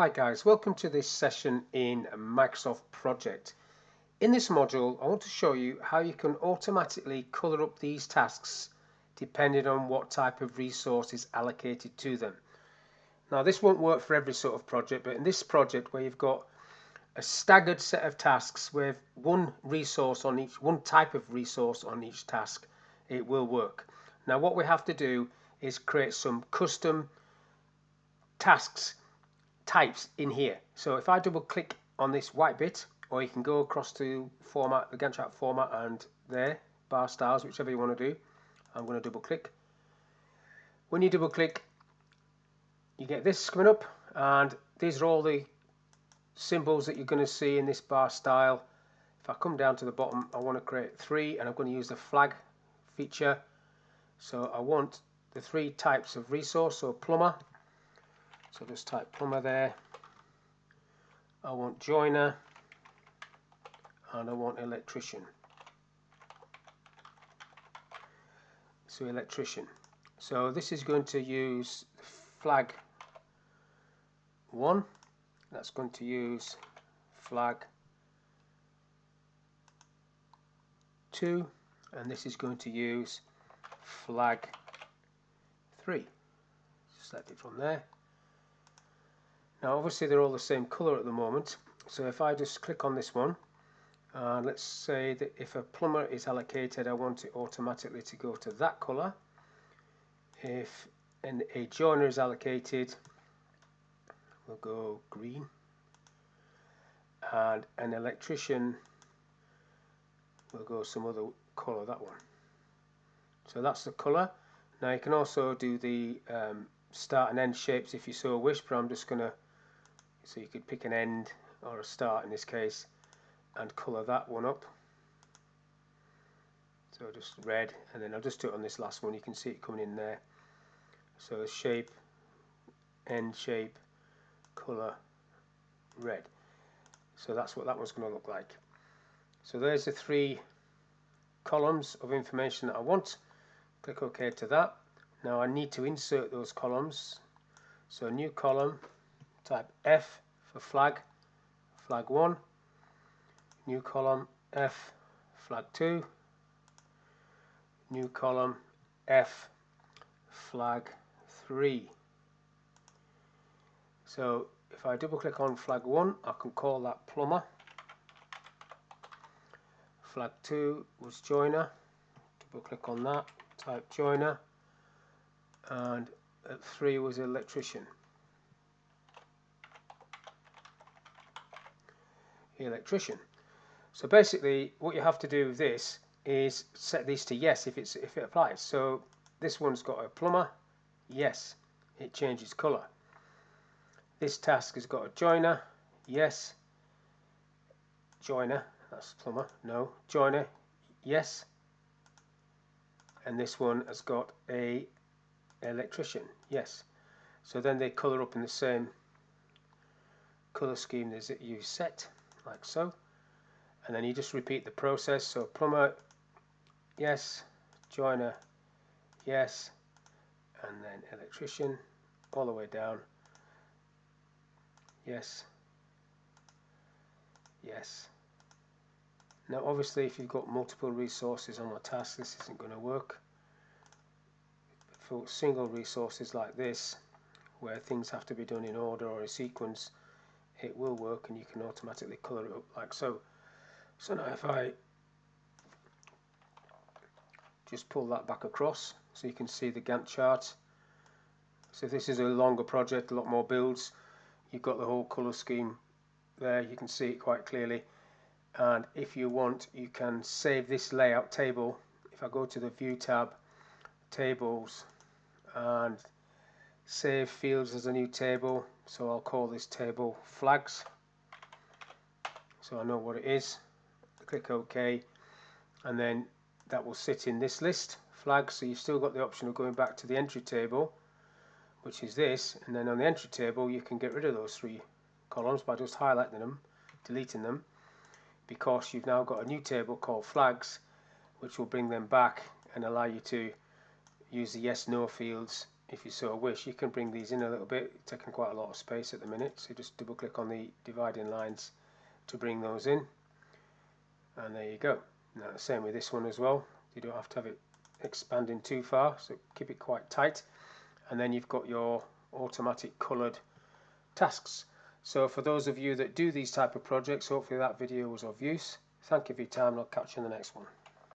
Hi guys, welcome to this session in Microsoft Project. In this module I want to show you how you can automatically color up these tasks depending on what type of resource is allocated to them. Now this won't work for every sort of project, but in this project where you've got a staggered set of tasks with one type of resource on each task, it will work. Now what we have to do is create some custom tasks types in here. So if I double click on this white bit, or you can go across to format, the Gantt chart format, and there, bar styles, whichever you want to do. I'm going to double click. When you double click, you get this coming up, and these are all the symbols that you're going to see in this bar style. If I come down to the bottom, I want to create 3, and I'm going to use the flag feature. So I want the 3 types of resource, so plumber. So just type plumber there. I want joiner, and I want electrician. So electrician. So this is going to use flag 1. That's going to use flag 2, and this is going to use flag 3. Select it from there. Now obviously they're all the same color at the moment, so if I just click on this one, let's say that if a plumber is allocated, I want it automatically to go to that color. If a joiner is allocated, we'll go green, and an electrician will go some other color, that one. So that's the color. Now you can also do the start and end shapes if you so wish, but I'm just going to, so you could pick an end or a start in this case and colour that one up. So just red, and then I'll just do it on this last one. You can see it coming in there. So shape, end shape, colour, red. So that's what that one's going to look like. So there's the 3 columns of information that I want. Click OK to that. Now I need to insert those columns. So a new column, type F for flag 1, new column F flag 2, new column F flag 3. So if I double click on flag 1, I can call that plumber. Flag 2 was joiner, double click on that, type joiner, and at 3 was electrician. Electrician. So basically what you have to do with this is set these to yes if it applies. So this one's got a plumber, yes, it changes color. This task has got a joiner, yes, joiner, that's plumber, no, joiner, yes, and this one has got a electrician, yes. So then they color up in the same color scheme as you set, like so, and then you just repeat the process. So plumber, yes, joiner, yes, and then electrician all the way down, yes, yes. Now obviously if you've got multiple resources on a task, this isn't going to work. For single resources like this, where things have to be done in order or a sequence, it will work, and you can automatically color it up like so. So now if I just pull that back across so you can see the Gantt chart. So if this is a longer project, a lot more builds, you've got the whole color scheme there, you can see it quite clearly. And if you want, you can save this layout table. If I go to the View tab, Tables, and Save Fields as a new table, so I'll call this table Flags, so I know what it is. Click OK, and then that will sit in this list, Flags. So you've still got the option of going back to the entry table, which is this, and then on the entry table you can get rid of those 3 columns by just highlighting them, deleting them, because you've now got a new table called Flags, which will bring them back and allow you to use the yes no fields if you so wish, you can bring these in a little bit. It's taking quite a lot of space at the minute, so just double click on the dividing lines to bring those in, and there you go. Now the same with this one as well. You don't have to have it expanding too far, so keep it quite tight, and then you've got your automatic coloured tasks. So for those of you that do these type of projects, hopefully that video was of use. Thank you for your time, and I'll catch you in the next one.